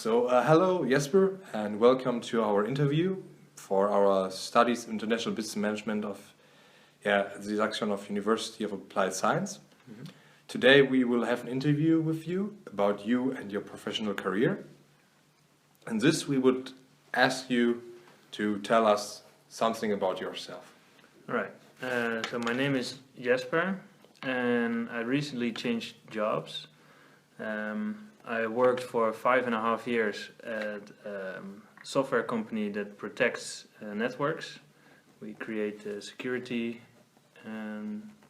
Hello Jesper, and welcome to our interview for our studies in International Business Management of the section of University of Applied Science. Today we will have an interview with you about you and your professional career. And this we would ask you to tell us something about yourself. Right. So my name is Jesper, and I recently changed jobs. I worked for 5.5 years at a software company that protects networks. We create security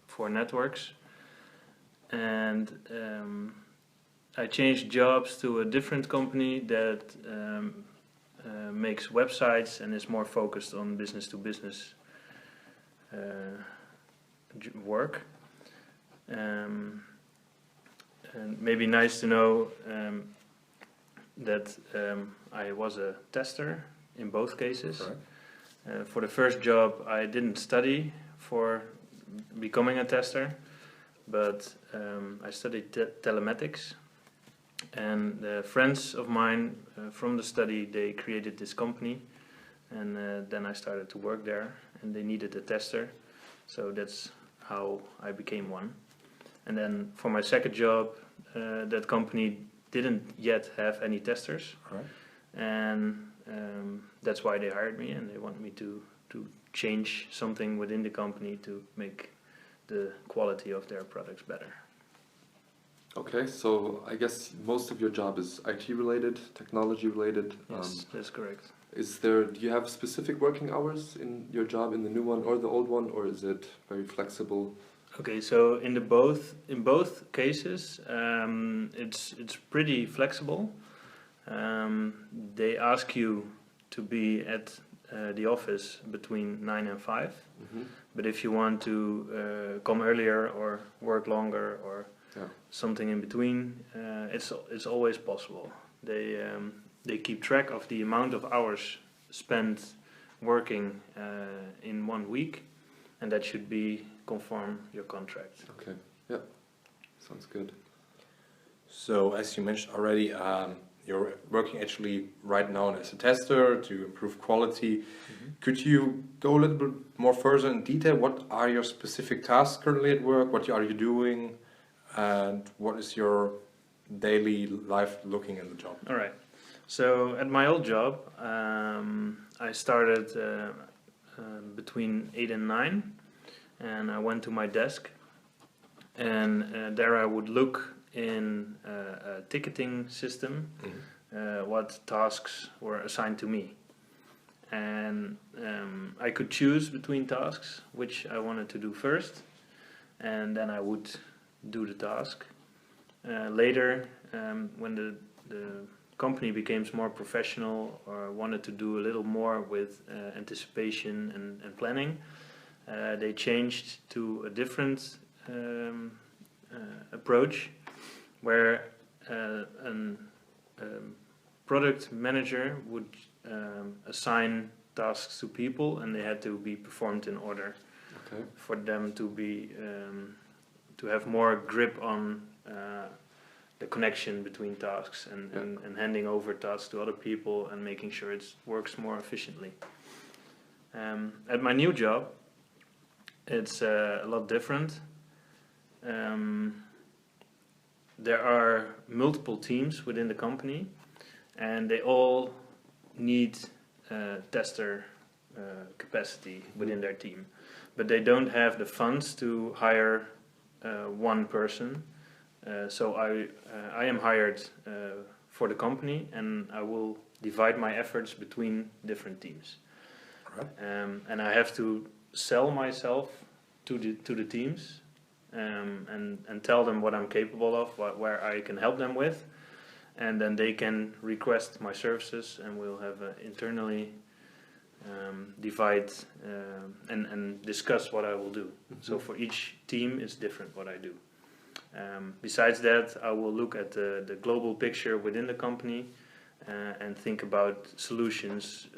for networks. And I changed jobs to a different company that makes websites and is more focused on business-to-business work. And maybe nice to know that I was a tester in both cases. Right. For the first job, I didn't study for becoming a tester, but I studied telematics. And friends of mine from the study, they created this company, and then I started to work there, and they needed a tester, so that's how I became one. And then for my second job, that company didn't yet have any testers, right. And that's why they hired me, and they want me to change something within the company to make the quality of their products better. Okay, so I guess most of your job is IT related, technology related. Yes, that's correct. Do you have specific working hours in your job, in the new one or the old one, or is it very flexible? Okay, so in both cases, it's pretty flexible. They ask you to be at the office between 9 and 5, but if you want to come earlier or work longer or something in between, it's always possible. They keep track of the amount of hours spent working in 1 week, and that should be conform your contract. Okay, yeah, sounds good. So as you mentioned already, you're working actually right now as a tester to improve quality. Could you go a little bit more further in detail? What are your specific tasks currently at work? What are you doing? And what is your daily life looking in the job? All right. So at my old job, I started between 8 and 9. And I went to my desk, and there I would look in a ticketing system what tasks were assigned to me. And I could choose between tasks which I wanted to do first, and then I would do the task. Later, when the company became more professional or wanted to do a little more with anticipation and planning, they changed to a different approach, where a product manager would assign tasks to people, and they had to be performed in order for them to be to have more grip on the connection between tasks and handing over tasks to other people and making sure it works more efficiently. At my new job, it's a lot different. There are multiple teams within the company, and they all need tester capacity within their team. But they don't have the funds to hire one person. So I am hired for the company, and I will divide my efforts between different teams. Right. And I have to sell myself to the teams and tell them what I'm capable of, where I can help them with, and then they can request my services, and we'll have internally divide and discuss what I will do. So for each team it's different what I do. Besides that, I will look at the global picture within the company and think about solutions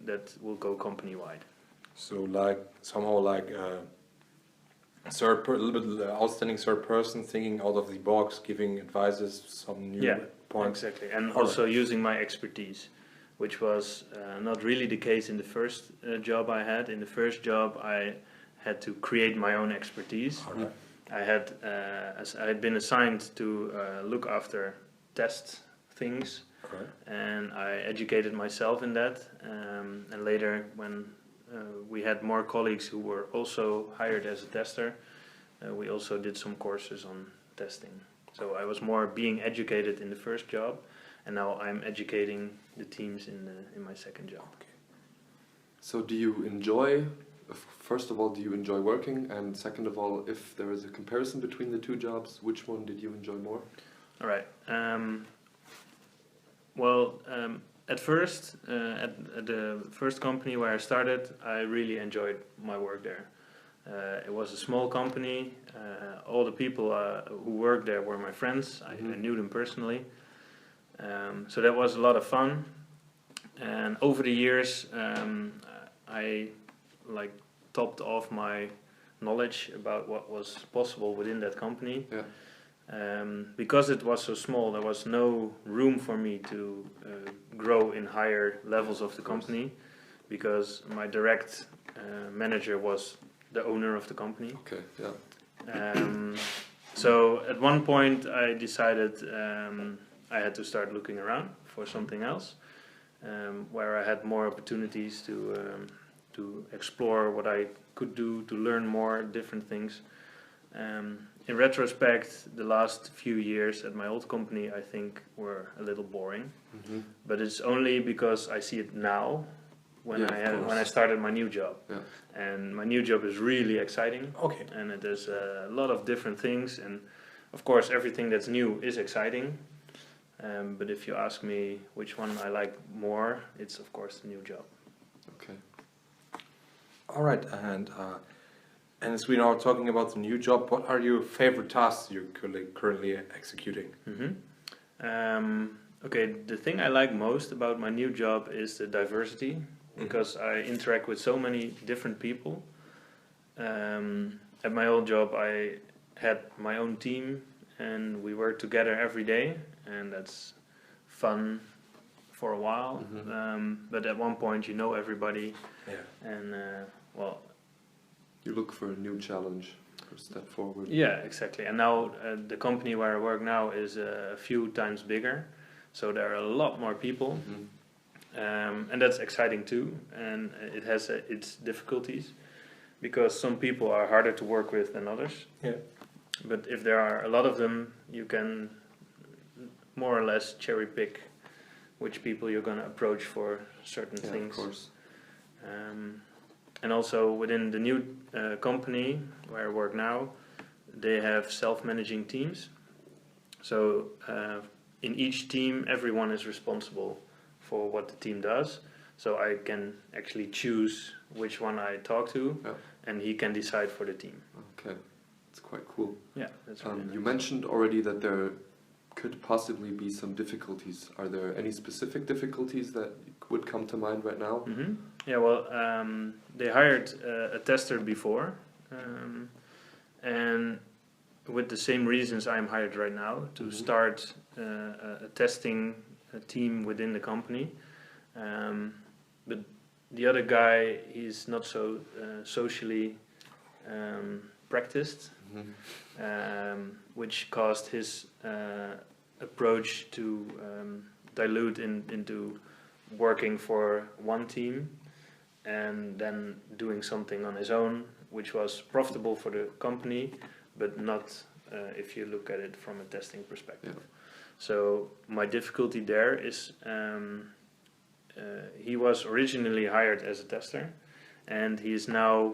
that will go company-wide. So somehow like a little bit outstanding third person thinking out of the box, giving advices, some new point. Exactly, and All also using my expertise, which was not really the case in the first job I had. In the first job, I had to create my own expertise. All right. I had been assigned to look after test things, All right. and I educated myself in that. And later, when we had more colleagues who were also hired as a tester, we also did some courses on testing. So I was more being educated in the first job, and now I'm educating the teams in my second job. Okay. So do you enjoy, first of all, do you enjoy working? And second of all, if there is a comparison between the two jobs, which one did you enjoy more? All right. At first, at the first company where I started, I really enjoyed my work there. It was a small company. All the people who worked there were my friends. I knew them personally. So that was a lot of fun. And over the years, I topped off my knowledge about what was possible within that company. Yeah. Because it was so small, there was no room for me to grow in higher levels of the company, because my direct manager was the owner of the company. Okay, yeah. So at one point I decided I had to start looking around for something else, where I had more opportunities to explore what I could do, to learn more different things. In retrospect, the last few years at my old company, I think, were a little boring. But it's only because I see it now when I started my new job. Yeah. And my new job is really exciting. Okay. And it is a lot of different things, and of course everything that's new is exciting. But if you ask me which one I like more, it's of course the new job. Okay. All right, and as we are talking about the new job, what are your favorite tasks you're currently executing? Okay, the thing I like most about my new job is the diversity, because I interact with so many different people. At my old job, I had my own team, and we worked together every day, and that's fun for a while. But at one point, you know everybody, and You look for a new challenge, or step forward. Yeah, exactly. And now the company where I work now is a few times bigger, so there are a lot more people, and that's exciting too. And it has its difficulties, because some people are harder to work with than others. Yeah. But if there are a lot of them, you can more or less cherry pick which people you're going to approach for certain things. Of course. And also within the new company where I work now, they have self-managing teams. So in each team, everyone is responsible for what the team does. So I can actually choose which one I talk to, and he can decide for the team. Okay, it's quite cool. Yeah, that's really nice. You mentioned already that there could possibly be some difficulties. Are there any specific difficulties that would come to mind right now? Yeah, well, they hired a tester before, and with the same reasons I'm hired right now, to start a testing team within the company. But the other guy, he's not so socially practiced, which caused his approach to dilute into working for one team and then doing something on his own, which was profitable for the company, but not if you look at it from a testing perspective. So my difficulty there is he was originally hired as a tester, and he is now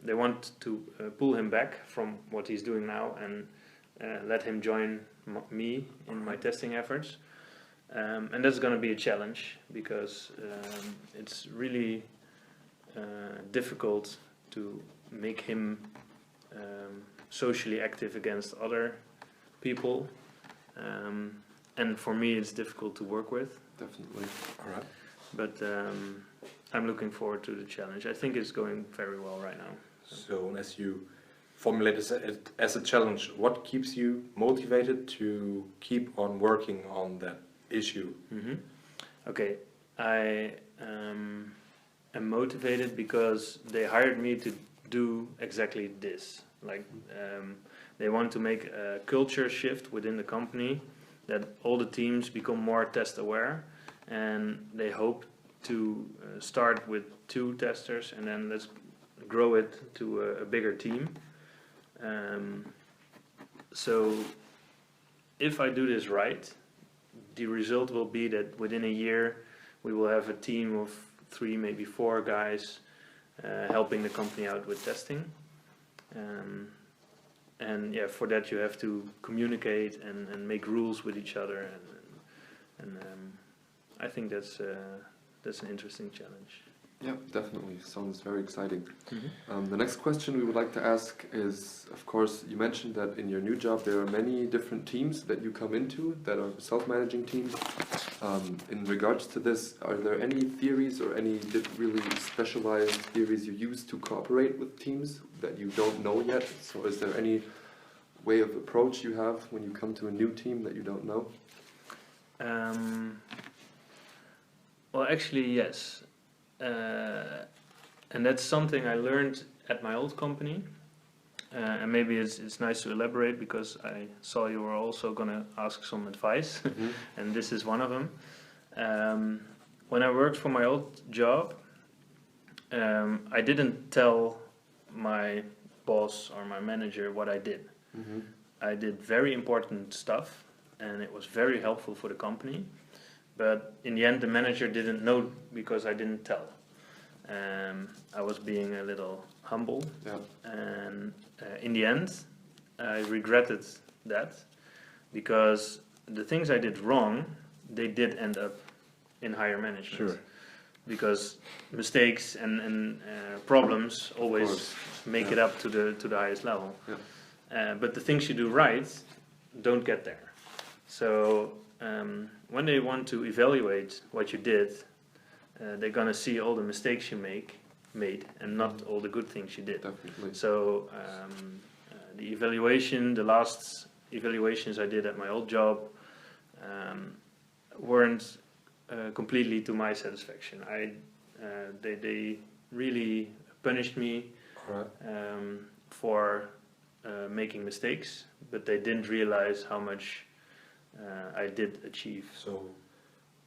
they want to pull him back from what he's doing now and let him join me in my testing efforts. And that's going to be a challenge, because it's really difficult to make him socially active against other people. And for me, it's difficult to work with. Definitely. All right. But I'm looking forward to the challenge. I think it's going very well right now. So as you formulate as a challenge. What keeps you motivated to keep on working on that issue? Okay, I am motivated because they hired me to do exactly this. Like they want to make a culture shift within the company, that all the teams become more test aware, and they hope to start with 2 testers and then let's grow it to a bigger team. So if I do this right, the result will be that within a year we will have a team of 3, maybe 4 guys helping the company out with testing. And yeah, for that you have to communicate and make rules with each other, and I think that's an interesting challenge. Yeah, definitely. Sounds very exciting. The next question we would like to ask is, of course, you mentioned that in your new job there are many different teams that you come into that are self-managing teams. In regards to this, are there any theories or any really specialized theories you use to cooperate with teams that you don't know yet? So is there any way of approach you have when you come to a new team that you don't know? Well, actually, yes. And that's something I learned at my old company. And maybe it's nice to elaborate because I saw you were also going to ask some advice, and this is one of them. When I worked for my old job, I didn't tell my boss or my manager what I did. I did very important stuff, and it was very helpful for the company. But in the end, the manager didn't know because I didn't tell. I was being a little humble, and in the end, I regretted that because the things I did wrong, they did end up in higher management. Sure. Because mistakes and problems always make it up to the highest level. But the things you do right don't get there. So when they want to evaluate what you did, they're gonna see all the mistakes you made and not all the good things you did. Definitely. So the last evaluations I did at my old job weren't completely to my satisfaction. They really punished me for making mistakes, but they didn't realize how much I did achieve. So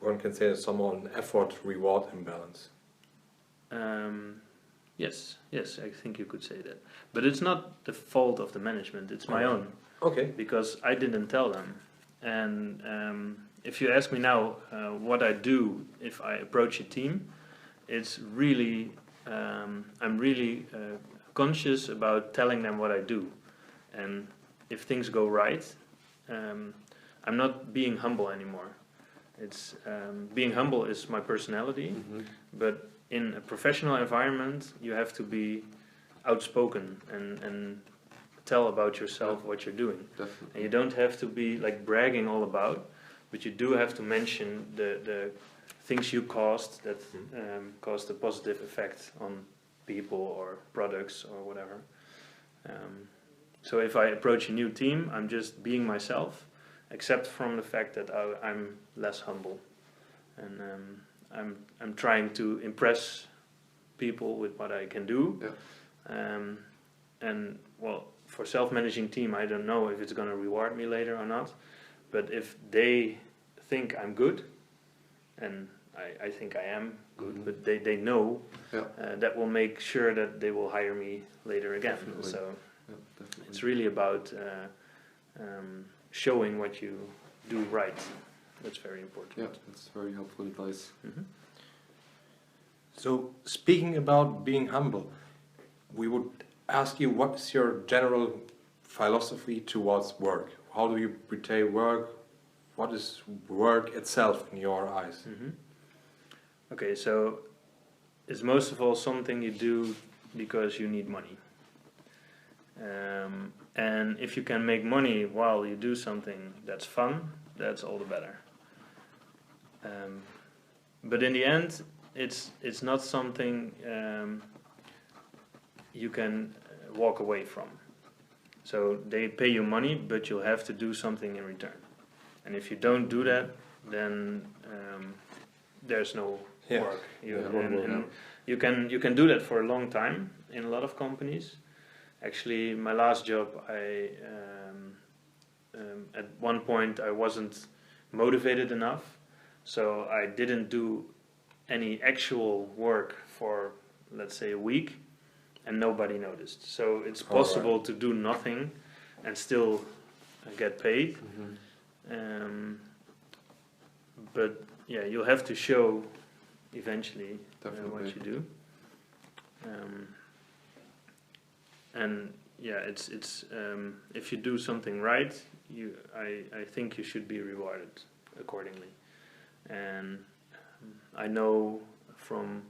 one can say there's some effort-reward imbalance. Yes, I think you could say that. But it's not the fault of the management, it's my own. Okay. Because I didn't tell them. And if you ask me now what I do if I approach a team, it's really, I'm really conscious about telling them what I do. And if things go right, I'm not being humble anymore. It's being humble is my personality, but in a professional environment, you have to be outspoken and tell about yourself what you're doing. Definitely. And you don't have to be like bragging all about, but you do have to mention the things you caused that caused a positive effect on people or products or whatever. So if I approach a new team, I'm just being myself, except from the fact that I'm less humble, and I'm trying to impress people with what I can do. And well, for self-managing team, I don't know if it's going to reward me later or not, but if they think I'm good, and I think I am good, but they know, that will make sure that they will hire me later again. Definitely. So it's really about showing what you do right. That's very important. Yeah, that's very helpful advice. So speaking about being humble, we would ask you, what's your general philosophy towards work? How do you portray work? What is work itself in your eyes? Okay, so it's most of all something you do because you need money. And if you can make money while you do something that's fun, that's all the better. But in the end, it's not something you can walk away from. So they pay you money, but you'll have to do something in return. And if you don't do that, then there's no work. And you can do that for a long time in a lot of companies. Actually, my last job, at one point I wasn't motivated enough, so I didn't do any actual work for, let's say, a week, and nobody noticed. So it's possible to do nothing and still get paid. But yeah, you'll have to show eventually what you do. And yeah, it's if you do something right, I think you should be rewarded accordingly. And I know from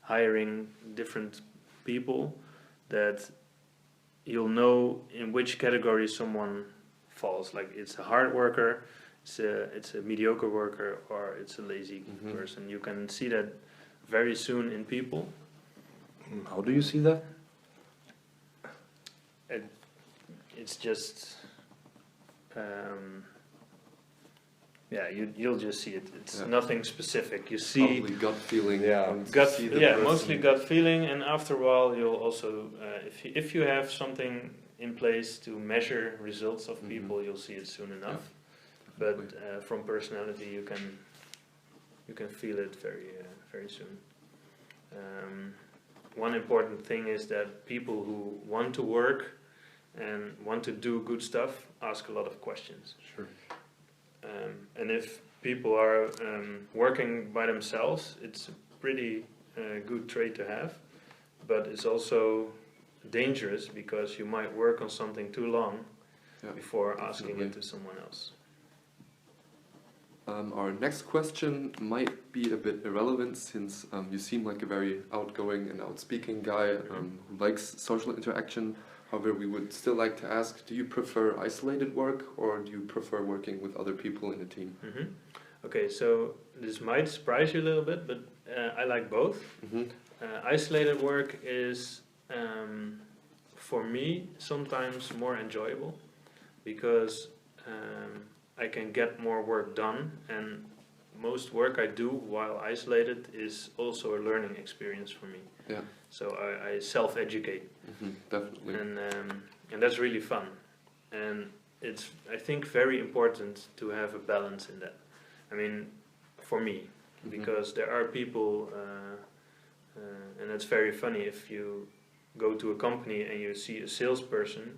hiring different people that you'll know in which category someone falls. Like, it's a hard worker, it's a mediocre worker, or it's a lazy person. You can see that very soon in people. How do you see that? It's just you'll just see it. It's nothing specific. You see probably gut feeling. Mostly gut feeling, and after a while you'll also if you have something in place to measure results of people, you'll see it soon enough. But from personality, you can feel it very soon. One important thing is that people who want to work and want to do good stuff ask a lot of questions. Sure. And if people are working by themselves, it's a pretty good trait to have, but it's also dangerous because you might work on something too long before asking it to someone else. Our next question might be a bit irrelevant, since you seem like a very outgoing and outspeaking guy who likes social interaction. However, we would still like to ask, do you prefer isolated work, or do you prefer working with other people in a team? Okay, so this might surprise you a little bit, but I like both. Isolated work is, for me, sometimes more enjoyable, because I can get more work done, and most work I do while isolated is also a learning experience for me. Yeah. So I self-educate. Definitely. And that's really fun. And it's, I think, very important to have a balance in that. I mean, for me, because there are people, and it's very funny, if you go to a company and you see a salesperson,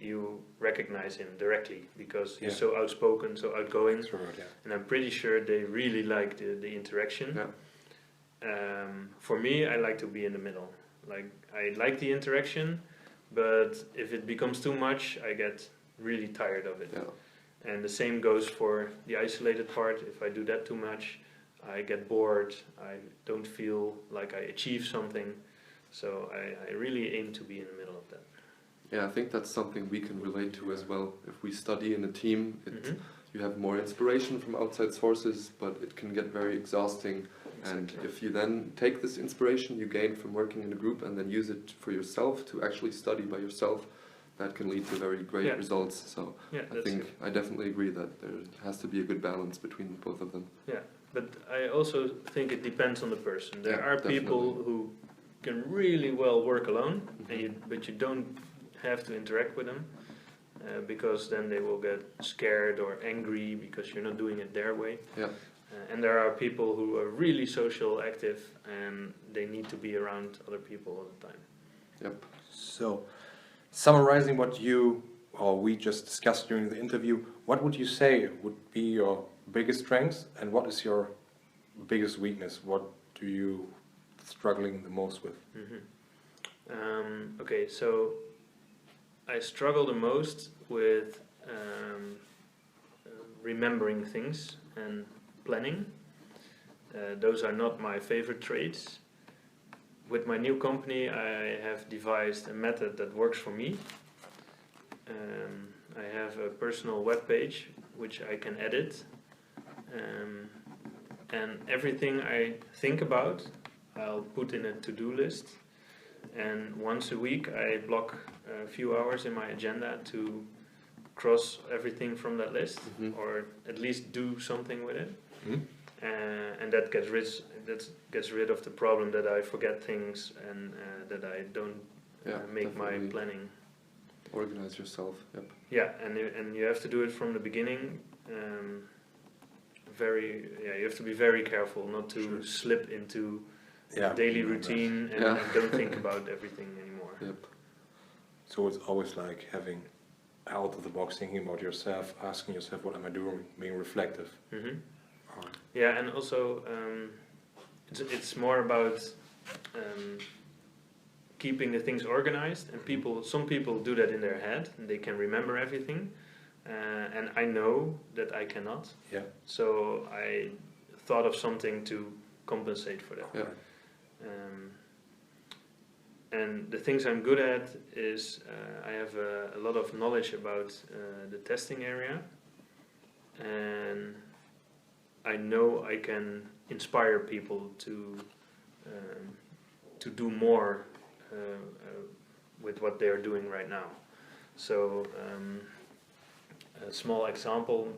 you recognize him directly because he's so outspoken, so outgoing, and I'm pretty sure they really like the interaction. For me, I like to be in the middle. Like, I like the interaction, but if it becomes too much, I get really tired of it. And the same goes for the isolated part. If I do that too much, I get bored, I don't feel like I achieve something. So I really aim to be in the middle of that. Yeah, I think that's something we can relate to as well. If we study in a team, you have more inspiration from outside sources, but it can get very exhausting. And if you then take this inspiration you gain from working in a group and then use it for yourself to actually study by yourself, that can lead to very great results. So I think I definitely agree that there has to be a good balance between both of them. Yeah, but I also think it depends on the person. There are people who can really well work alone, but you don't have to interact with them, because then they will get scared or angry because you're not doing it their way. And there are people who are really social, active, and they need to be around other people all the time. So, summarizing what we just discussed during the interview, what would you say would be your biggest strengths, and what is your biggest weakness? What do you struggling the most with? Okay, so I struggle the most with remembering things and planning. Those are not my favorite traits. With my new company, I have devised a method that works for me. I have a personal web page which I can edit, and everything I think about I'll put in a to-do list, and once a week I block a few hours in my agenda to cross everything from that list, or at least do something with it. And that gets rid of the problem that I forget things and that I don't make my planning. Organize yourself. Yep. Yeah, and you have to do it from the beginning. You have to be very careful not to slip into daily routine and don't think about everything anymore. Yep. So it's always like having out of the box, thinking about yourself, asking yourself, what am I doing, being reflective. Yeah, and also it's more about keeping the things organized, and some people do that in their head and they can remember everything, and I know that I cannot. Yeah. So I thought of something to compensate for that. Yeah. And the things I'm good at is I have a lot of knowledge about the testing area, and I know I can inspire people to do more with what they are doing right now. So a small example,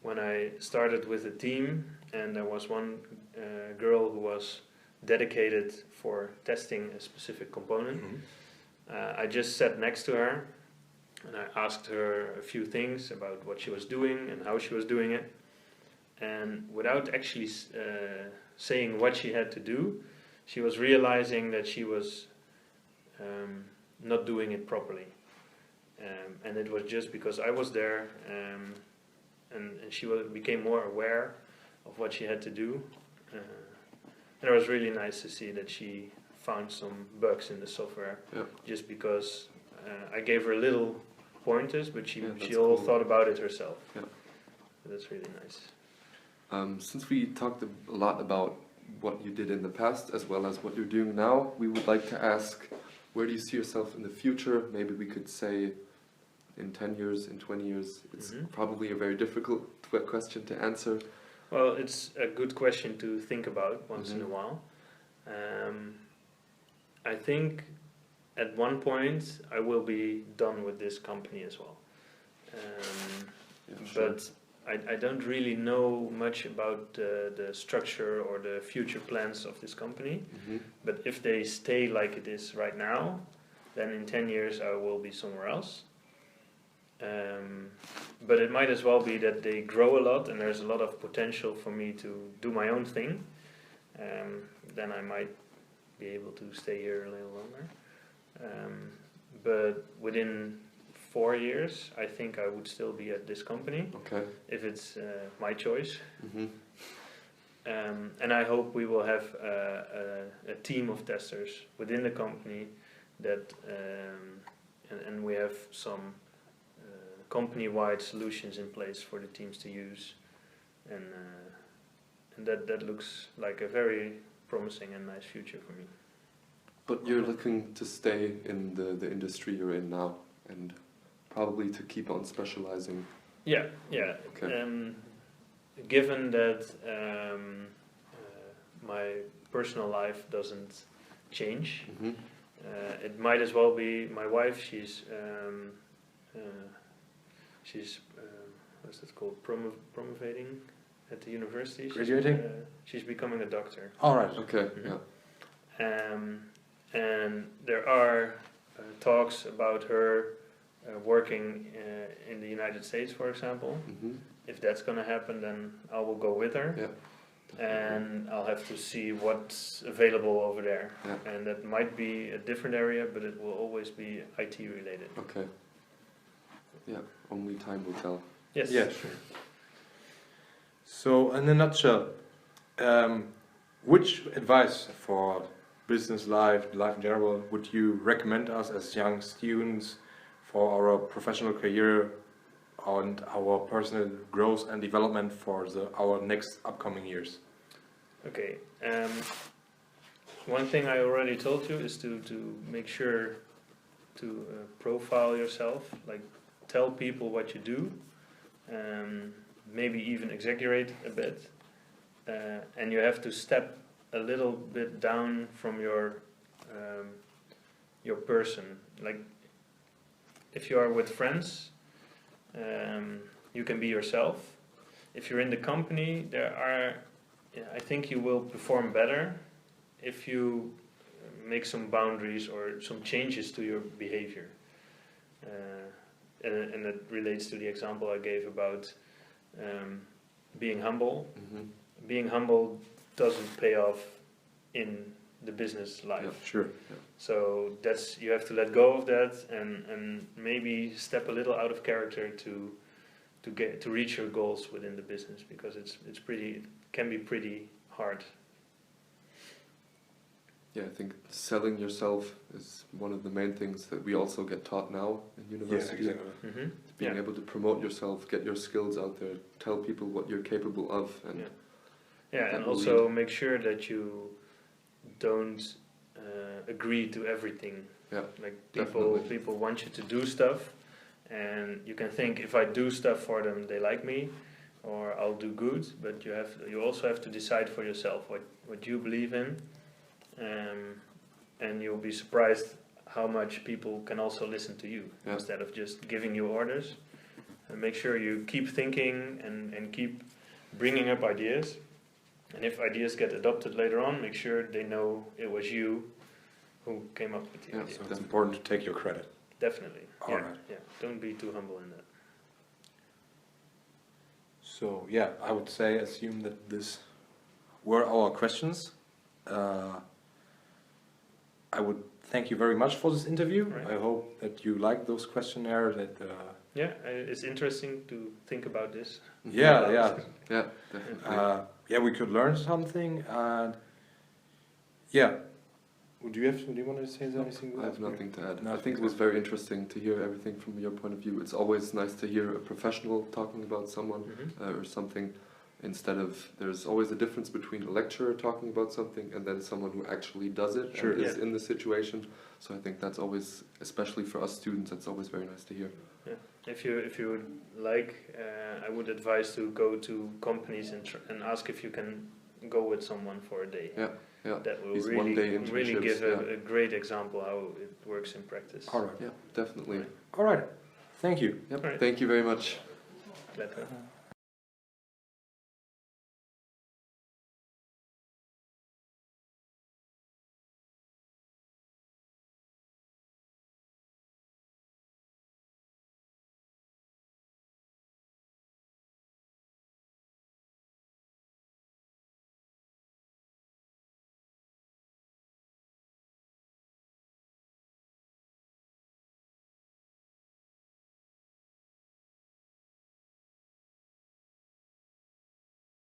when I started with a team and there was one girl who was dedicated for testing a specific component, I just sat next to her and I asked her a few things about what she was doing and how she was doing it, and without actually saying what she had to do, she was realizing that she was not doing it properly, and it was just because I was there, and she became more aware of what she had to do, and it was really nice to see that she found some bugs in the software just because I gave her little pointers, but she all thought about it herself. So that's really nice. Since we talked a lot about what you did in the past as well as what you're doing now, we would like to ask, where do you see yourself in the future? Maybe we could say in 10 years, in 20 years. It's probably a very difficult question to answer. Well, it's a good question to think about once in a while. I think at one point I will be done with this company as well. But I don't really know much about the structure or the future plans of this company. But if they stay like it is right now, then in 10 years I will be somewhere else. But it might as well be that they grow a lot and there's a lot of potential for me to do my own thing. Then I might be able to stay here a little longer. But within 4 years, I think I would still be at this company, if it's my choice. And I hope we will have a team of testers within the company that, and we have some company-wide solutions in place for the teams to use, and that looks like a very promising and nice future for me. But you're looking to stay in the industry you're in now, and probably to keep on specializing. Yeah. Okay. Given that my personal life doesn't change, it might as well be my wife. She's what's it called? Promovating at the university. Graduating? She's becoming a doctor. All right. Okay. And there are talks about her working in the United States, for example. If that's going to happen, then I will go with her. And I'll have to see what's available over there. And that might be a different area, but it will always be IT related. Okay. Yeah, only time will tell. Yes. Yeah, sure. So, in a nutshell, which advice for business life in general, would you recommend us as young students for our professional career and our personal growth and development for our next upcoming years? Okay. One thing I already told you is to make sure to profile yourself, like tell people what you do, maybe even exaggerate a bit, and you have to step a little bit down from your your person. Like if you are with friends, you can be yourself. If you're in the company, I think you will perform better if you make some boundaries or some changes to your behavior. And it relates to the example I gave about being humble. Mm-hmm. Being humble doesn't pay off in the business life. Yeah, sure. Yeah. So you have to let go of that and maybe step a little out of character to reach your goals within the business, because it can be pretty hard. Yeah, I think selling yourself is one of the main things that we also get taught now in university. Yeah, exactly. Mm-hmm. Being able to promote yourself, get your skills out there, tell people what you're capable of, and and also make sure that you don't agree to everything. Yeah, like definitely. people want you to do stuff, and you can think, if I do stuff for them, they like me, or I'll do good. But you also have to decide for yourself what you believe in, and you'll be surprised how much people can also listen to you instead of just giving you orders. And make sure you keep thinking and keep bringing up ideas. And if ideas get adopted later on, make sure they know it was you who came up with the idea. So it's important to take your credit. Definitely. All right. Yeah. Don't be too humble in that. So yeah, I would assume that this were our questions. I would thank you very much for this interview. Right. I hope that you liked those questionnaires. It's interesting to think about this. Yeah, definitely. we could learn something, and yeah. Do you want to say anything? I have nothing to add. No, I think it was very interesting to hear everything from your point of view. It's always nice to hear a professional talking about someone or something, instead of, there's always a difference between a lecturer talking about something and then someone who actually does it and is in the situation. So I think that's always, especially for us students, that's always very nice to hear. Yeah. If you would like, I would advise to go to companies and ask if you can go with someone for a day. Yeah, that will these really, one-day really internships, give a great example how it works in practice. All right. Yeah, definitely. All right. Thank you. Yep. All right. Thank you very much. Glad to.